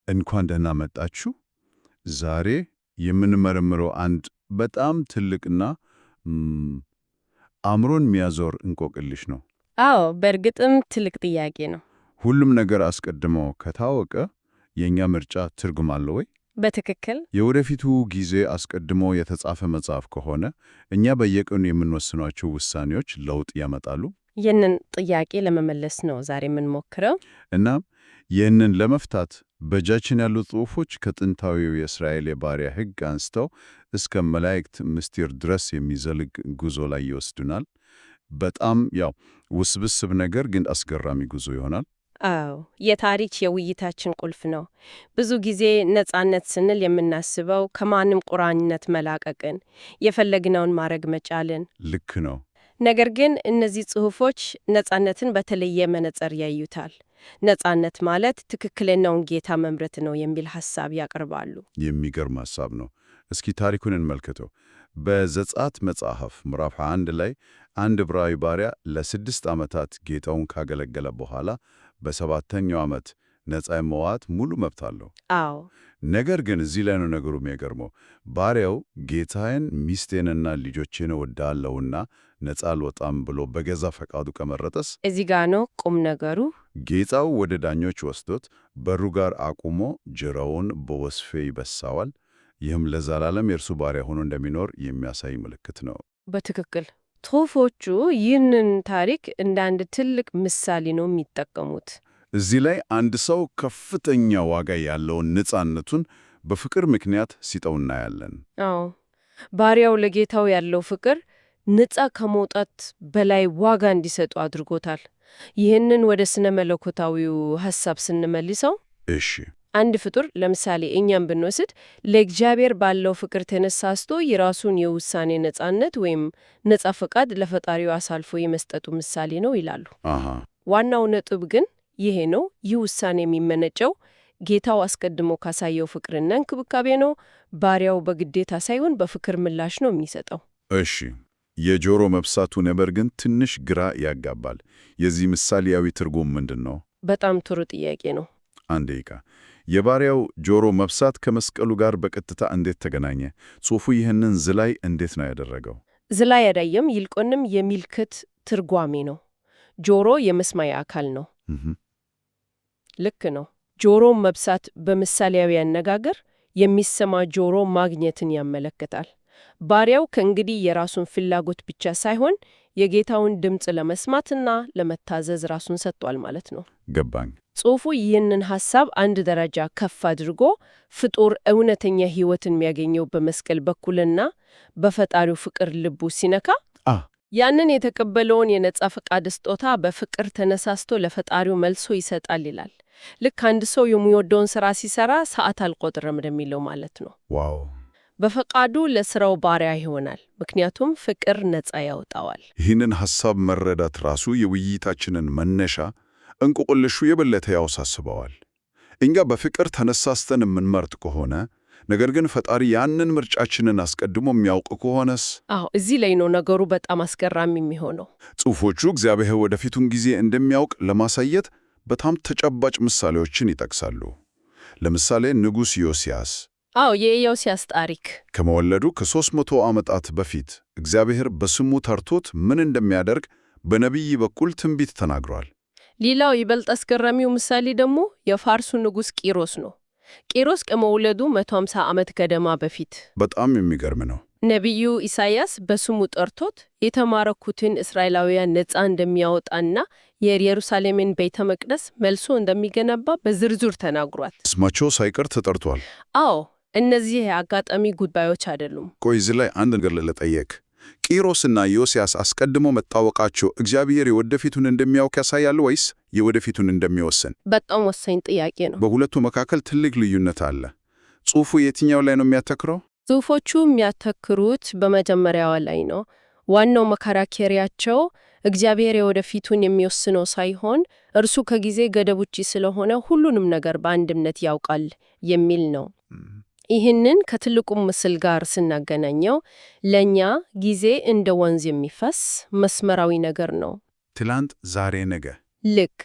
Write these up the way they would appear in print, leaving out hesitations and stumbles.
እንኳን ደህና መጣችሁ። ዛሬ የምንመረምረው አንድ በጣም ትልቅና አእምሮን የሚያዞር እንቆቅልሽ ነው። አዎ፣ በእርግጥም ትልቅ ጥያቄ ነው። ሁሉም ነገር አስቀድሞ ከታወቀ የእኛ ምርጫ ትርጉም አለው ወይ? በትክክል። የወደፊቱ ጊዜ አስቀድሞ የተጻፈ መጽሐፍ ከሆነ እኛ በየቀኑ የምንወስኗቸው ውሳኔዎች ለውጥ ያመጣሉ? ይህንን ጥያቄ ለመመለስ ነው ዛሬ የምንሞክረው። እናም ይህንን ለመፍታት በእጃችን ያሉ ጽሑፎች ከጥንታዊው የእስራኤል የባሪያ ሕግ አንስተው እስከ መላእክት ምስጢር ድረስ የሚዘልቅ ጉዞ ላይ ይወስዱናል። በጣም ውስብስብ ነገር ግን አስገራሚ ጉዞ ይሆናል። አዎ፣ የታሪክ የውይይታችን ቁልፍ ነው። ብዙ ጊዜ ነጻነት ስንል የምናስበው ከማንም ቁራኝነት መላቀቅን፣ የፈለግነውን ማድረግ መቻልን። ልክ ነው። ነገር ግን እነዚህ ጽሑፎች ነጻነትን በተለየ መነጽር ያዩታል። ነጻነት ማለት ትክክለኛውን ጌታ መምረጥ ነው የሚል ሐሳብ ያቀርባሉ። የሚገርም ሐሳብ ነው። እስኪ ታሪኩን እንመልከተው። በዘጸአት መጽሐፍ ምዕራፍ 1 ላይ አንድ ዕብራዊ ባሪያ ለ6 ዓመታት ጌታውን ካገለገለ በኋላ በሰባተኛው ዓመት ነጻ የመውጣት ሙሉ መብት አለው። አዎ። ነገር ግን እዚህ ላይ ነው ነገሩ የሚገርመው። ባሪያው ጌታዬን፣ ሚስቴንና ልጆቼን እወዳለሁና ነጻ አልወጣም ብሎ በገዛ ፈቃዱ ከመረጠስ? እዚህ ጋ ነው ቁም ነገሩ። ጌታው ወደ ዳኞች ወስዶት በሩ ጋር አቁሞ ጅራውን በወስፌ ይበሳዋል። ይህም ለዘላለም የእርሱ ባሪያ ሆኖ እንደሚኖር የሚያሳይ ምልክት ነው። በትክክል። ጽሑፎቹ ይህንን ታሪክ እንደ አንድ ትልቅ ምሳሌ ነው የሚጠቀሙት። እዚህ ላይ አንድ ሰው ከፍተኛ ዋጋ ያለውን ነጻነቱን በፍቅር ምክንያት ሲጠው እናያለን። አዎ፣ ባሪያው ለጌታው ያለው ፍቅር ነጻ ከመውጣት በላይ ዋጋ እንዲሰጡ አድርጎታል። ይህንን ወደ ስነ መለኮታዊው ሐሳብ ስንመልሰው፣ እሺ፣ አንድ ፍጡር ለምሳሌ እኛም ብንወስድ ለእግዚአብሔር ባለው ፍቅር ተነሳስቶ የራሱን የውሳኔ ነጻነት ወይም ነጻ ፈቃድ ለፈጣሪው አሳልፎ የመስጠቱ ምሳሌ ነው ይላሉ። ዋናው ነጥብ ግን ይሄ ነው። ይህ ውሳኔ የሚመነጨው ጌታው አስቀድሞ ካሳየው ፍቅርና እንክብካቤ ነው። ባሪያው በግዴታ ሳይሆን በፍቅር ምላሽ ነው የሚሰጠው። እሺ፣ የጆሮ መብሳቱ ነገር ግን ትንሽ ግራ ያጋባል። የዚህ ምሳሌያዊ ትርጉም ምንድን ነው? በጣም ጥሩ ጥያቄ ነው። አንድ ደቂቃ። የባሪያው ጆሮ መብሳት ከመስቀሉ ጋር በቀጥታ እንዴት ተገናኘ? ጽሑፉ ይህንን ዝላይ እንዴት ነው ያደረገው? ዝላይ አይደለም፣ ይልቁንም የሚልክት ትርጓሜ ነው። ጆሮ የመስማያ አካል ነው። ልክ ነው። ጆሮ መብሳት በምሳሌያዊ አነጋገር የሚሰማ ጆሮ ማግኘትን ያመለክታል። ባሪያው ከእንግዲህ የራሱን ፍላጎት ብቻ ሳይሆን የጌታውን ድምፅ ለመስማትና ለመታዘዝ ራሱን ሰጥቷል ማለት ነው። ገባኝ። ጽሑፉ ይህንን ሐሳብ አንድ ደረጃ ከፍ አድርጎ ፍጡር እውነተኛ ሕይወትን የሚያገኘው በመስቀል በኩልና በፈጣሪው ፍቅር ልቡ ሲነካ ያንን የተቀበለውን የነጻ ፈቃድ ስጦታ በፍቅር ተነሳስቶ ለፈጣሪው መልሶ ይሰጣል ይላል። ልክ አንድ ሰው የሚወደውን ሥራ ሲሰራ ሰዓት አልቆጥርም እንደሚለው ማለት ነው። ዋው! በፈቃዱ ለሥራው ባሪያ ይሆናል፣ ምክንያቱም ፍቅር ነጻ ያወጣዋል። ይህንን ሐሳብ መረዳት ራሱ የውይይታችንን መነሻ እንቆቅልሹ የበለጠ ያወሳስበዋል። እኛ በፍቅር ተነሳስተን የምንመርጥ ከሆነ ነገር ግን ፈጣሪ ያንን ምርጫችንን አስቀድሞ የሚያውቅ ከሆነስ? አዎ፣ እዚህ ላይ ነው ነገሩ በጣም አስገራሚ የሚሆነው። ጽሑፎቹ እግዚአብሔር ወደፊቱን ጊዜ እንደሚያውቅ ለማሳየት በጣም ተጨባጭ ምሳሌዎችን ይጠቅሳሉ። ለምሳሌ ንጉሥ ዮስያስ። አዎ፣ የኢዮስያስ ታሪክ ከመወለዱ ከ300 ዓመታት በፊት እግዚአብሔር በስሙ ጠርቶት ምን እንደሚያደርግ በነቢይ በኩል ትንቢት ተናግሯል። ሌላው ይበልጥ አስገራሚው ምሳሌ ደግሞ የፋርሱ ንጉሥ ቂሮስ ነው። ቂሮስ ከመውለዱ 150 ዓመት ገደማ በፊት። በጣም የሚገርም ነው። ነቢዩ ኢሳይያስ በስሙ ጠርቶት የተማረኩትን እስራኤላውያን ነጻ እንደሚያወጣና የኢየሩሳሌምን ቤተ መቅደስ መልሶ እንደሚገነባ በዝርዝር ተናግሯል። ስማቸው ሳይቀር ተጠርቷል። አዎ፣ እነዚህ የአጋጣሚ ጉዳዮች አይደሉም። ቆይ እዚህ ላይ አንድ ነገር ልጠየቅ። ቂሮስና ዮስያስ አስቀድሞ መታወቃቸው እግዚአብሔር የወደፊቱን እንደሚያውቅ ያሳያል ወይስ የወደፊቱን እንደሚወስን? በጣም ወሳኝ ጥያቄ ነው። በሁለቱ መካከል ትልቅ ልዩነት አለ። ጽሑፉ የትኛው ላይ ነው የሚያተክረው? ጽሑፎቹ የሚያተክሩት በመጀመሪያው ላይ ነው። ዋናው መከራከሪያቸው እግዚአብሔር የወደፊቱን የሚወስነው ሳይሆን እርሱ ከጊዜ ገደብ ውጪ ስለሆነ ሁሉንም ነገር በአንድነት ያውቃል የሚል ነው። ይህንን ከትልቁ ምስል ጋር ስናገናኘው ለእኛ ጊዜ እንደ ወንዝ የሚፈስ መስመራዊ ነገር ነው። ትላንት፣ ዛሬ፣ ነገ። ልክ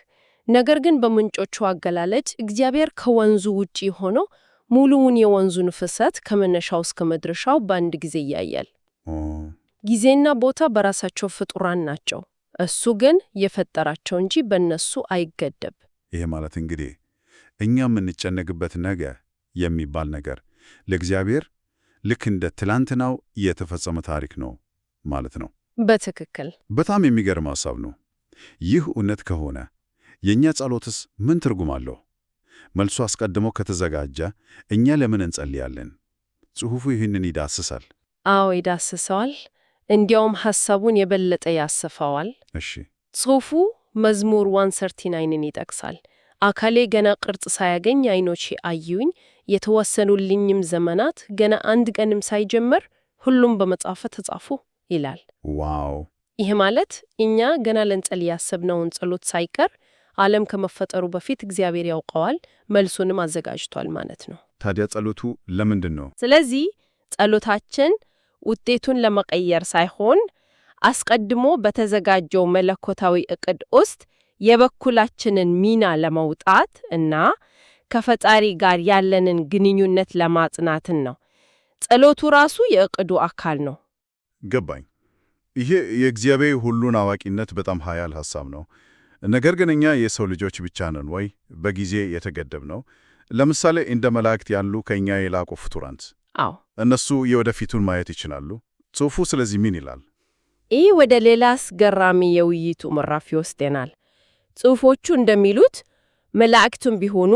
ነገር ግን በምንጮቹ አገላለጥ እግዚአብሔር ከወንዙ ውጪ ሆኖ ሙሉውን የወንዙን ፍሰት ከመነሻው እስከ መድረሻው በአንድ ጊዜ ያያል። ጊዜና ቦታ በራሳቸው ፍጡራን ናቸው። እሱ ግን የፈጠራቸው እንጂ በእነሱ አይገደብ። ይሄ ማለት እንግዲህ እኛ የምንጨነቅበት ነገ የሚባል ነገር ለእግዚአብሔር ልክ እንደ ትላንትናው የተፈጸመ ታሪክ ነው ማለት ነው። በትክክል። በጣም የሚገርም ሐሳብ ነው። ይህ እውነት ከሆነ የእኛ ጸሎትስ ምን ትርጉም አለው? መልሱ አስቀድሞ ከተዘጋጀ እኛ ለምን እንጸልያለን? ጽሑፉ ይህንን ይዳስሳል። አዎ ይዳስሰዋል። እንዲያውም ሐሳቡን የበለጠ ያሰፋዋል። እሺ፣ ጽሑፉ መዝሙር 139ን ይጠቅሳል። አካሌ ገና ቅርጽ ሳያገኝ ዓይኖቼ አዩኝ፣ የተወሰኑልኝም ዘመናት ገና አንድ ቀንም ሳይጀምር ሁሉም በመጽሐፍ ተጻፉ ይላል። ዋው! ይህ ማለት እኛ ገና ልንጸልይ ያሰብነውን ጸሎት ሳይቀር ዓለም ከመፈጠሩ በፊት እግዚአብሔር ያውቀዋል፣ መልሱንም አዘጋጅቷል ማለት ነው። ታዲያ ጸሎቱ ለምንድን ነው? ስለዚህ ጸሎታችን ውጤቱን ለመቀየር ሳይሆን አስቀድሞ በተዘጋጀው መለኮታዊ ዕቅድ ውስጥ የበኩላችንን ሚና ለመውጣት እና ከፈጣሪ ጋር ያለንን ግንኙነት ለማጽናትን ነው። ጸሎቱ ራሱ የዕቅዱ አካል ነው። ገባኝ። ይሄ የእግዚአብሔር ሁሉን አዋቂነት በጣም ኃያል ሐሳብ ነው። ነገር ግን እኛ የሰው ልጆች ብቻ ነን ወይ በጊዜ የተገደብ ነው? ለምሳሌ እንደ መላእክት ያሉ ከእኛ የላቁ ፍጡራንት፣ አዎ፣ እነሱ የወደፊቱን ማየት ይችላሉ። ጽሑፉ ስለዚህ ምን ይላል? ይህ ወደ ሌላ አስገራሚ የውይይቱ ምዕራፍ ይወስደናል። ጽሑፎቹ እንደሚሉት መላእክቱም ቢሆኑ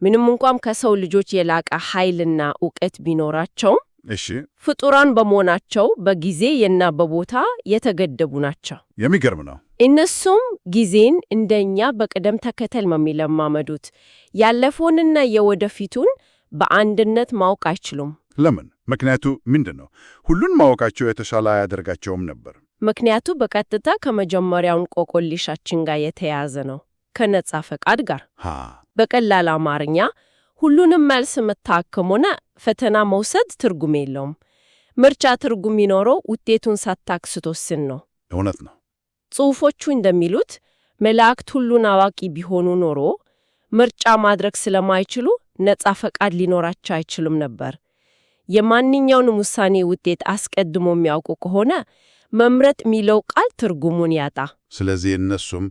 ምንም እንኳን ከሰው ልጆች የላቀ ኃይልና ዕውቀት ቢኖራቸውም እሺ፣ ፍጡራን በመሆናቸው በጊዜ እና በቦታ የተገደቡ ናቸው። የሚገርም ነው። እነሱም ጊዜን እንደኛ በቅደም ተከተል ነው የሚለማመዱት። ያለፈውንና የወደፊቱን በአንድነት ማወቅ አይችሉም። ለምን? ምክንያቱ ምንድን ነው? ሁሉን ማወቃቸው የተሻለ አያደርጋቸውም ነበር? ምክንያቱ በቀጥታ ከመጀመሪያውን ቆቆሊሻችን ጋር የተያያዘ ነው፣ ከነጻ ፈቃድ ጋር። በቀላል አማርኛ ሁሉንም መልስ መታከም ሆነ ፈተና መውሰድ ትርጉም የለውም። ምርጫ ትርጉም የሚኖረው ውጤቱን ሳታውቅ ስትወስን ነው። እውነት ነው። ጽሑፎቹ እንደሚሉት መላእክት ሁሉን አዋቂ ቢሆኑ ኖሮ ምርጫ ማድረግ ስለማይችሉ ነጻ ፈቃድ ሊኖራቸው አይችሉም ነበር። የማንኛውንም ውሳኔ ውጤት አስቀድሞ የሚያውቁ ከሆነ መምረጥ የሚለው ቃል ትርጉሙን ያጣ። ስለዚህ እነሱም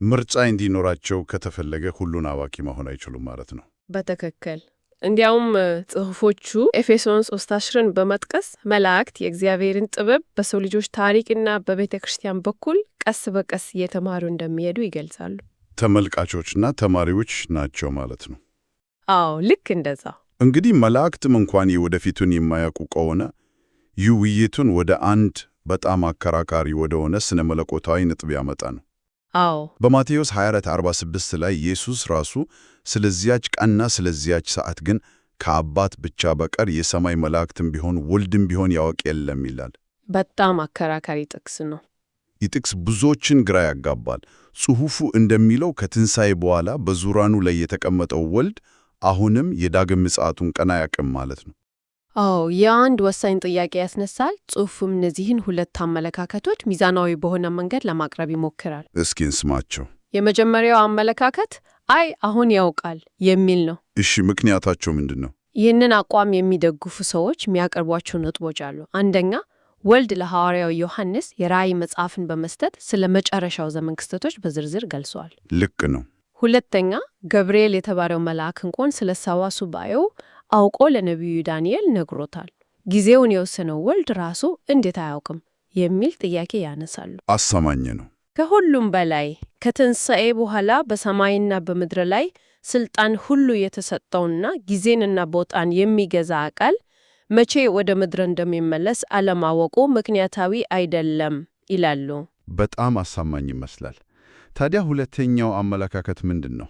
ምርጫ እንዲኖራቸው ከተፈለገ ሁሉን አዋቂ መሆን አይችሉም ማለት ነው። በትክክል። እንዲያውም ጽሑፎቹ ኤፌሶን 3:10ን በመጥቀስ መላእክት የእግዚአብሔርን ጥበብ በሰው ልጆች ታሪክና በቤተ ክርስቲያን በኩል ቀስ በቀስ እየተማሩ እንደሚሄዱ ይገልጻሉ። ተመልካቾችና ተማሪዎች ናቸው ማለት ነው። አዎ፣ ልክ እንደዛ። እንግዲህ መላእክትም እንኳን የወደፊቱን የማያውቁ ከሆነ ይህ ውይይቱን ወደ አንድ በጣም አከራካሪ ወደሆነ ስነ መለኮታዊ ነጥብ ያመጣ ነው። አዎ፣ በማቴዎስ 24:46 ላይ ኢየሱስ ራሱ ስለዚያች ቀንና ስለዚያች ሰዓት ግን ከአባት ብቻ በቀር የሰማይ መላእክትም ቢሆን ወልድም ቢሆን ያውቅ የለም ይላል። በጣም አከራካሪ ጥቅስ ነው። ይህ ጥቅስ ብዙዎችን ግራ ያጋባል። ጽሑፉ እንደሚለው ከትንሣኤ በኋላ በዙፋኑ ላይ የተቀመጠው ወልድ አሁንም የዳግም ምጽአቱን ቀን አያውቅም ማለት ነው። አዎ፣ የአንድ ወሳኝ ጥያቄ ያስነሳል። ጽሑፉም እነዚህን ሁለት አመለካከቶች ሚዛናዊ በሆነ መንገድ ለማቅረብ ይሞክራል። እስኪ እንስማቸው። የመጀመሪያው አመለካከት አይ አሁን ያውቃል የሚል ነው። እሺ፣ ምክንያታቸው ምንድን ነው? ይህንን አቋም የሚደግፉ ሰዎች የሚያቀርቧቸው ነጥቦች አሉ። አንደኛ፣ ወልድ ለሐዋርያው ዮሐንስ የራእይ መጽሐፍን በመስጠት ስለ መጨረሻው ዘመን ክስተቶች በዝርዝር ገልጿል። ልክ ነው። ሁለተኛ፣ ገብርኤል የተባለው መልአክ እንኳን ስለ ሰዋ ሱባኤው አውቆ ለነቢዩ ዳንኤል ነግሮታል። ጊዜውን የወሰነው ወልድ ራሱ እንዴት አያውቅም የሚል ጥያቄ ያነሳሉ። አሳማኝ ነው። ከሁሉም በላይ ከትንሣኤ በኋላ በሰማይና በምድር ላይ ስልጣን ሁሉ የተሰጠውና ጊዜንና ቦታን የሚገዛ አካል መቼ ወደ ምድር እንደሚመለስ አለማወቁ ምክንያታዊ አይደለም ይላሉ። በጣም አሳማኝ ይመስላል። ታዲያ ሁለተኛው አመለካከት ምንድን ነው?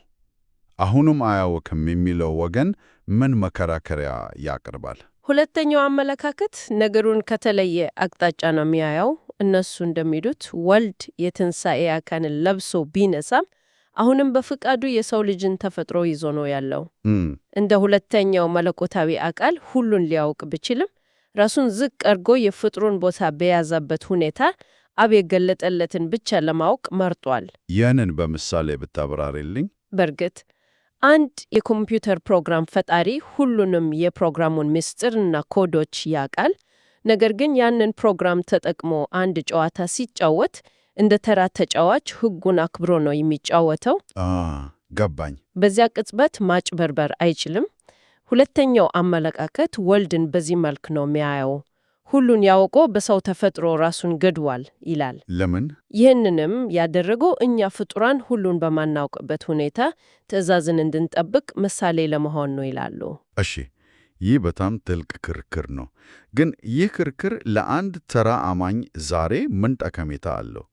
አሁንም አያውቅም የሚለው ወገን ምን መከራከሪያ ያቀርባል? ሁለተኛው አመለካከት ነገሩን ከተለየ አቅጣጫ ነው የሚያየው። እነሱ እንደሚሉት ወልድ የትንሣኤ አካልን ለብሶ ቢነሳም አሁንም በፍቃዱ የሰው ልጅን ተፈጥሮ ይዞ ነው ያለው። እንደ ሁለተኛው መለኮታዊ አካል ሁሉን ሊያውቅ ቢችልም ራሱን ዝቅ አድርጎ የፍጥሩን ቦታ በያዘበት ሁኔታ አብ የገለጠለትን ብቻ ለማወቅ መርጧል። ያንን በምሳሌ ብታብራሪልኝ። በእርግጥ አንድ የኮምፒውተር ፕሮግራም ፈጣሪ ሁሉንም የፕሮግራሙን ምስጢርና ኮዶች ያውቃል። ነገር ግን ያንን ፕሮግራም ተጠቅሞ አንድ ጨዋታ ሲጫወት እንደ ተራ ተጫዋች ሕጉን አክብሮ ነው የሚጫወተው። ገባኝ። በዚያ ቅጽበት ማጭበርበር አይችልም። ሁለተኛው አመለካከት ወልድን በዚህ መልክ ነው የሚያየው። ሁሉን ያውቆ በሰው ተፈጥሮ ራሱን ገድዋል ይላል። ለምን? ይህንንም ያደረገው እኛ ፍጡራን ሁሉን በማናውቅበት ሁኔታ ትእዛዝን እንድንጠብቅ ምሳሌ ለመሆን ነው ይላሉ። እሺ፣ ይህ በጣም ጥልቅ ክርክር ነው። ግን ይህ ክርክር ለአንድ ተራ አማኝ ዛሬ ምን ጠቀሜታ አለው?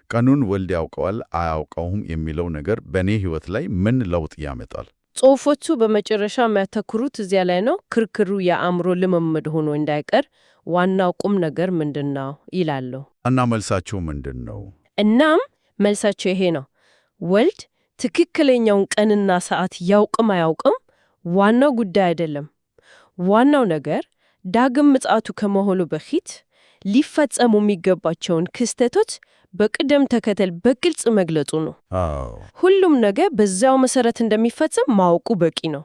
ቀኑን ወልድ ያውቀዋል አያውቀውም የሚለው ነገር በእኔ ሕይወት ላይ ምን ለውጥ ያመጣል? ጽሑፎቹ በመጨረሻ የሚያተኩሩት እዚያ ላይ ነው። ክርክሩ የአእምሮ ልምምድ ሆኖ እንዳይቀር ዋናው ቁም ነገር ምንድን ነው ይላሉ። እና መልሳቸው ምንድን ነው? እናም መልሳቸው ይሄ ነው። ወልድ ትክክለኛውን ቀንና ሰዓት ያውቅም አያውቅም ዋናው ጉዳይ አይደለም። ዋናው ነገር ዳግም ምጽአቱ ከመሆኑ በፊት ሊፈጸሙ የሚገባቸውን ክስተቶች በቅደም ተከተል በግልጽ መግለጹ ነው። ሁሉም ነገር በዛው መሰረት እንደሚፈጸም ማወቁ በቂ ነው።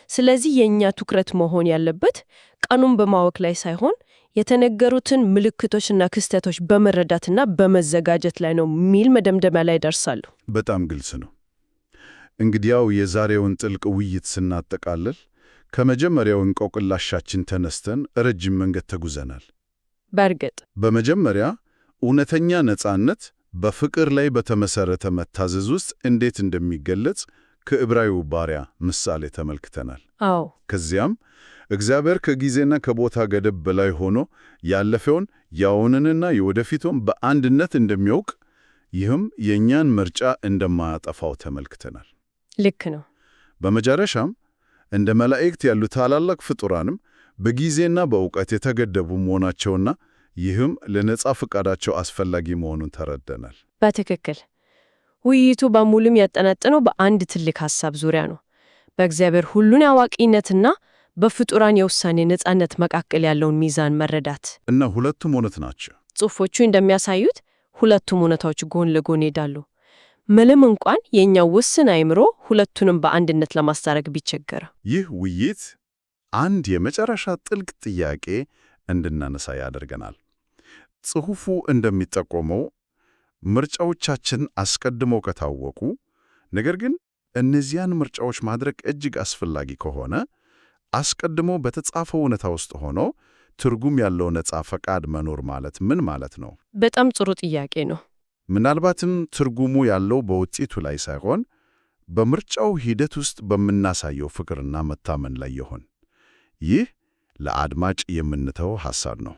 ስለዚህ የእኛ ትኩረት መሆን ያለበት ቀኑን በማወቅ ላይ ሳይሆን የተነገሩትን ምልክቶችና ክስተቶች በመረዳትና በመዘጋጀት ላይ ነው የሚል መደምደሚያ ላይ ደርሳሉ። በጣም ግልጽ ነው። እንግዲያው የዛሬውን ጥልቅ ውይይት ስናጠቃልል ከመጀመሪያው እንቆቅላሻችን ተነስተን ረጅም መንገድ ተጉዘናል። በእርግጥ በመጀመሪያ እውነተኛ ነጻነት በፍቅር ላይ በተመሰረተ መታዘዝ ውስጥ እንዴት እንደሚገለጽ ከዕብራዊው ባሪያ ምሳሌ ተመልክተናል። አዎ። ከዚያም እግዚአብሔር ከጊዜና ከቦታ ገደብ በላይ ሆኖ ያለፈውን ያሁንንና የወደፊቱን በአንድነት እንደሚያውቅ፣ ይህም የእኛን ምርጫ እንደማያጠፋው ተመልክተናል። ልክ ነው። በመጨረሻም እንደ መላእክት ያሉ ታላላቅ ፍጡራንም በጊዜና በእውቀት የተገደቡ መሆናቸውና ይህም ለነጻ ፈቃዳቸው አስፈላጊ መሆኑን ተረድተናል። በትክክል። ውይይቱ በሙሉም ያጠነጠነው በአንድ ትልቅ ሐሳብ ዙሪያ ነው። በእግዚአብሔር ሁሉን አዋቂነትና በፍጡራን የውሳኔ ነጻነት መካከል ያለውን ሚዛን መረዳት እና ሁለቱም እውነት ናቸው። ጽሑፎቹ እንደሚያሳዩት ሁለቱም እውነታዎች ጎን ለጎን ይሄዳሉ። ምንም እንኳን የእኛው ውስን አእምሮ ሁለቱንም በአንድነት ለማስታረቅ ቢቸገር። ይህ ውይይት አንድ የመጨረሻ ጥልቅ ጥያቄ እንድናነሳ ያደርገናል። ጽሑፉ እንደሚጠቆመው ምርጫዎቻችን አስቀድመው ከታወቁ፣ ነገር ግን እነዚያን ምርጫዎች ማድረግ እጅግ አስፈላጊ ከሆነ አስቀድሞ በተጻፈው እውነታ ውስጥ ሆኖ ትርጉም ያለው ነጻ ፈቃድ መኖር ማለት ምን ማለት ነው? በጣም ጥሩ ጥያቄ ነው። ምናልባትም ትርጉሙ ያለው በውጤቱ ላይ ሳይሆን በምርጫው ሂደት ውስጥ በምናሳየው ፍቅርና መታመን ላይ ይሆን? ይህ ለአድማጭ የምንተው ሐሳብ ነው።